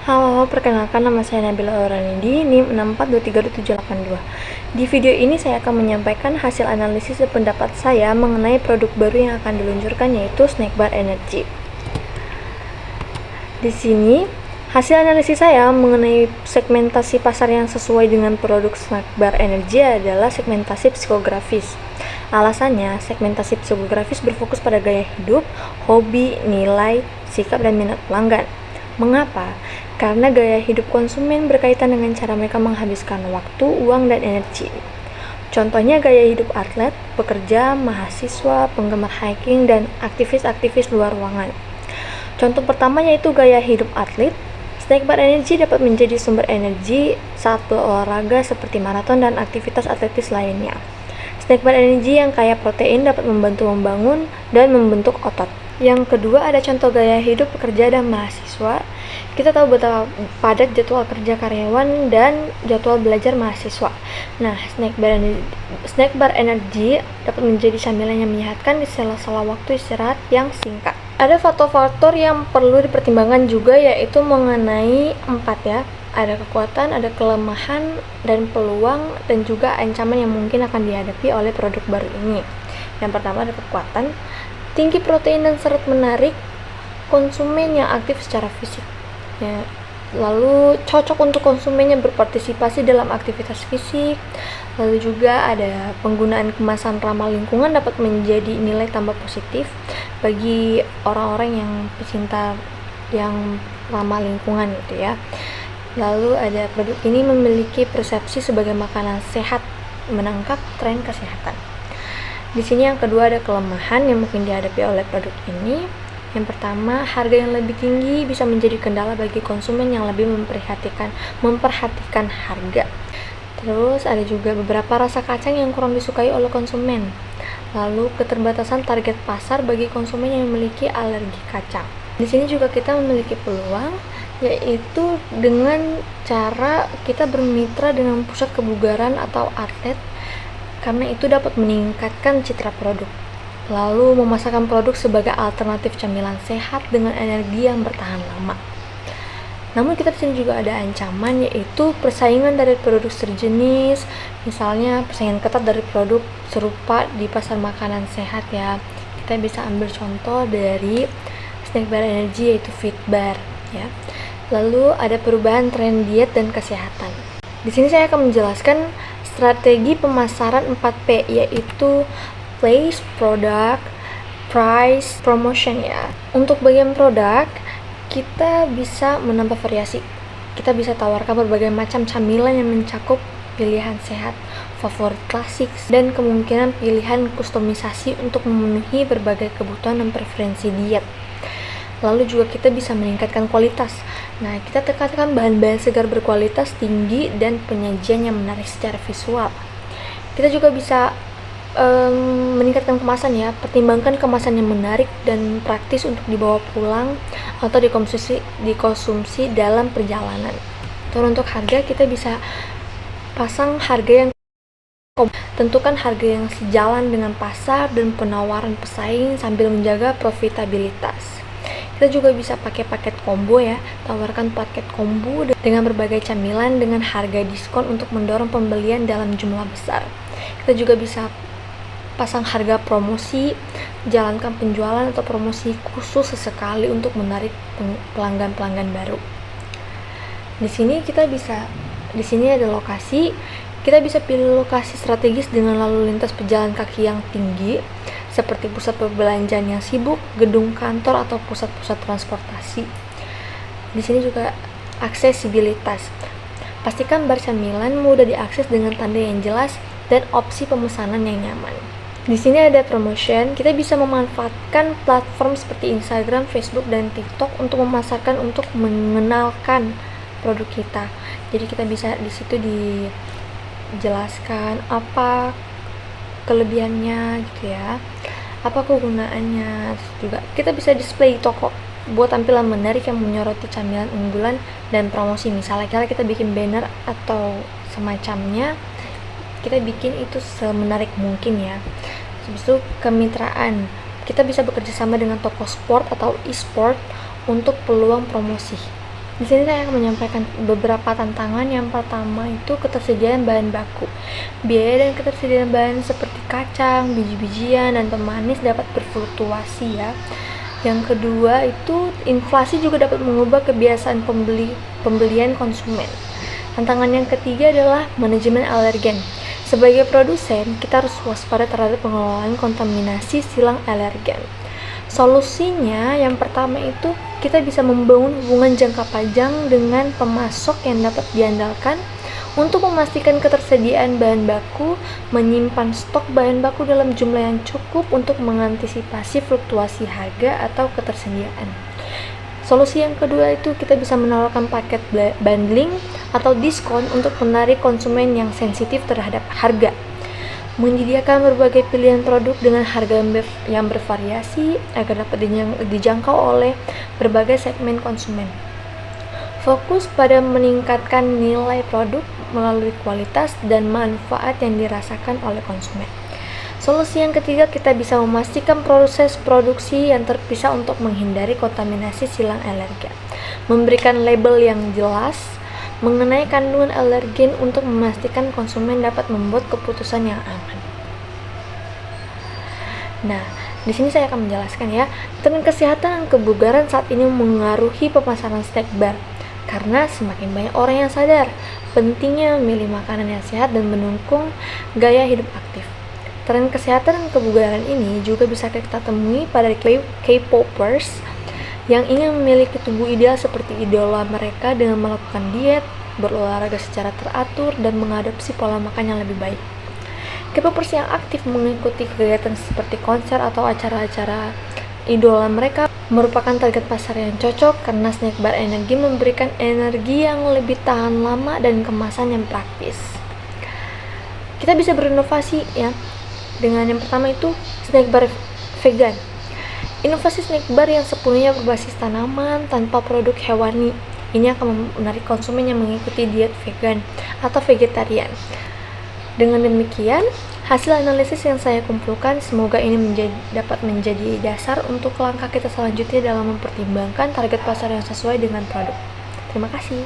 Halo, perkenalkan nama saya Nabila Auranidi, NIM 64232782. Di video ini saya akan menyampaikan hasil analisis dan pendapat saya mengenai produk baru yang akan diluncurkan, yaitu Snack Bar Energy. Di sini, hasil analisis saya mengenai segmentasi pasar yang sesuai dengan produk Snack Bar Energy adalah segmentasi psikografis. Alasannya, segmentasi psikografis berfokus pada gaya hidup, hobi, nilai, sikap, dan minat pelanggan. Mengapa? Karena gaya hidup konsumen berkaitan dengan cara mereka menghabiskan waktu, uang, dan energi. Contohnya gaya hidup atlet, pekerja, mahasiswa, penggemar hiking, dan aktivis-aktivis luar ruangan. Contoh pertama yaitu gaya hidup atlet. Snack Bar Energy dapat menjadi sumber energi saat berolahraga seperti maraton dan aktivitas atletis lainnya. Snack Bar Energy yang kaya protein dapat membantu membangun dan membentuk otot. Yang kedua, ada contoh gaya hidup pekerja dan mahasiswa. Kita tahu betapa padat jadwal kerja karyawan dan jadwal belajar mahasiswa. Nah, Snack Bar Energy dapat menjadi camilan yang menyehatkan di sela-sela waktu istirahat yang singkat. Ada faktor-faktor yang perlu dipertimbangkan juga, yaitu mengenai 4 ya. Ada kekuatan, ada kelemahan, dan peluang, dan juga ancaman yang mungkin akan dihadapi oleh produk baru ini. Yang pertama ada kekuatan. Tinggi protein dan serat menarik konsumen yang aktif secara fisik. Ya, lalu cocok untuk konsumen yang berpartisipasi dalam aktivitas fisik. Lalu juga ada penggunaan kemasan ramah lingkungan dapat menjadi nilai tambah positif bagi orang-orang yang pecinta yang ramah lingkungan gitu ya. Lalu ada produk ini memiliki persepsi sebagai makanan sehat, menangkap tren kesehatan. Di sini yang kedua ada kelemahan yang mungkin dihadapi oleh produk ini. Yang pertama, harga yang lebih tinggi bisa menjadi kendala bagi konsumen yang lebih memperhatikan harga. Terus ada juga beberapa rasa kacang yang kurang disukai oleh konsumen. Lalu keterbatasan target pasar bagi konsumen yang memiliki alergi kacang. Di sini juga kita memiliki peluang, yaitu dengan cara kita bermitra dengan pusat kebugaran atau atlet, karena itu dapat meningkatkan citra produk. Lalu memasarkan produk sebagai alternatif camilan sehat dengan energi yang bertahan lama. Namun kita di sini juga ada ancaman, yaitu persaingan dari produk sejenis, misalnya persaingan ketat dari produk serupa di pasar makanan sehat ya. Kita bisa ambil contoh dari Snack Bar Energy, yaitu Fit Bar ya. Lalu ada perubahan tren diet dan kesehatan. Di sini saya akan menjelaskan strategi pemasaran 4P, yaitu place, product, price, promotion ya. Untuk bagian produk, kita bisa menambah variasi. Kita bisa tawarkan berbagai macam camilan yang mencakup pilihan sehat, favorit klasik, dan kemungkinan pilihan kustomisasi untuk memenuhi berbagai kebutuhan dan preferensi diet. Lalu juga kita bisa meningkatkan kualitas. Nah, kita tekankan bahan-bahan segar berkualitas tinggi dan penyajian yang menarik secara visual. Kita juga bisa meningkatkan kemasan ya. Pertimbangkan kemasan yang menarik dan praktis untuk dibawa pulang atau dikonsumsi dalam perjalanan. Untuk harga, kita bisa pasang harga yang tentukan harga yang sejalan dengan pasar dan penawaran pesaing sambil menjaga profitabilitas. Kita juga bisa pakai paket combo ya, tawarkan paket combo dengan berbagai camilan dengan harga diskon untuk mendorong pembelian dalam jumlah besar. Kita juga bisa pasang harga promosi, jalankan penjualan atau promosi khusus sesekali untuk menarik pelanggan-pelanggan baru. Di sini ada lokasi. Kita bisa pilih lokasi strategis dengan lalu lintas pejalan kaki yang tinggi, seperti pusat perbelanjaan yang sibuk, gedung kantor, atau pusat-pusat transportasi. Di sini juga aksesibilitas. Pastikan bar camilan mudah diakses dengan tanda yang jelas dan opsi pemesanan yang nyaman. Di sini ada promotion. Kita bisa memanfaatkan platform seperti Instagram, Facebook, dan TikTok untuk memasarkan, untuk mengenalkan produk kita. Jadi kita bisa di situ dijelaskan apa kelebihannya gitu ya, apa kegunaannya. Terus juga kita bisa display toko buat tampilan menarik yang menyoroti camilan unggulan dan promosi. Misalnya kita bikin banner atau semacamnya, kita bikin itu semenarik mungkin ya. Habis itu kemitraan, kita bisa bekerja sama dengan toko sport atau e-sport untuk peluang promosi. Di sini saya akan menyampaikan beberapa tantangan. Yang pertama itu ketersediaan bahan baku. Biaya dan ketersediaan bahan seperti kacang, biji-bijian, dan pemanis dapat berfluktuasi ya. Yang kedua itu inflasi juga dapat mengubah kebiasaan pembelian konsumen. Tantangan yang ketiga adalah manajemen alergen. Sebagai produsen, kita harus waspada terhadap pengelolaan kontaminasi silang alergen. Solusinya yang pertama itu kita bisa membangun hubungan jangka panjang dengan pemasok yang dapat diandalkan untuk memastikan ketersediaan bahan baku, menyimpan stok bahan baku dalam jumlah yang cukup untuk mengantisipasi fluktuasi harga atau ketersediaan. Solusi yang kedua itu kita bisa menawarkan paket bundling atau diskon untuk menarik konsumen yang sensitif terhadap harga. Menyediakan berbagai pilihan produk dengan harga yang bervariasi agar dapat dijangkau oleh berbagai segmen konsumen. Fokus pada meningkatkan nilai produk melalui kualitas dan manfaat yang dirasakan oleh konsumen. Solusi yang ketiga, kita bisa memastikan proses produksi yang terpisah untuk menghindari kontaminasi silang alergen. Memberikan label yang jelas mengenai kandungan alergen untuk memastikan konsumen dapat membuat keputusan yang aman. Nah, di sini saya akan menjelaskan ya, tren kesehatan dan kebugaran saat ini mengaruhi pemasaran snack bar karena semakin banyak orang yang sadar pentingnya memilih makanan yang sehat dan mendukung gaya hidup aktif. Tren kesehatan dan kebugaran ini juga bisa kita temui pada K-popers yang ingin memiliki tubuh ideal seperti idola mereka dengan melakukan diet, berolahraga secara teratur, dan mengadopsi pola makan yang lebih baik. K-popers yang aktif mengikuti kegiatan seperti konser atau acara-acara idola mereka merupakan target pasar yang cocok karena snack bar energi memberikan energi yang lebih tahan lama dan kemasan yang praktis. Kita bisa berinovasi ya, dengan yang pertama itu snack bar vegan. Inovasi snack bar yang sepenuhnya berbasis tanaman tanpa produk hewani. Ini akan menarik konsumen yang mengikuti diet vegan atau vegetarian. Dengan demikian, hasil analisis yang saya kumpulkan semoga ini dapat menjadi dasar untuk langkah kita selanjutnya dalam mempertimbangkan target pasar yang sesuai dengan produk. Terima kasih.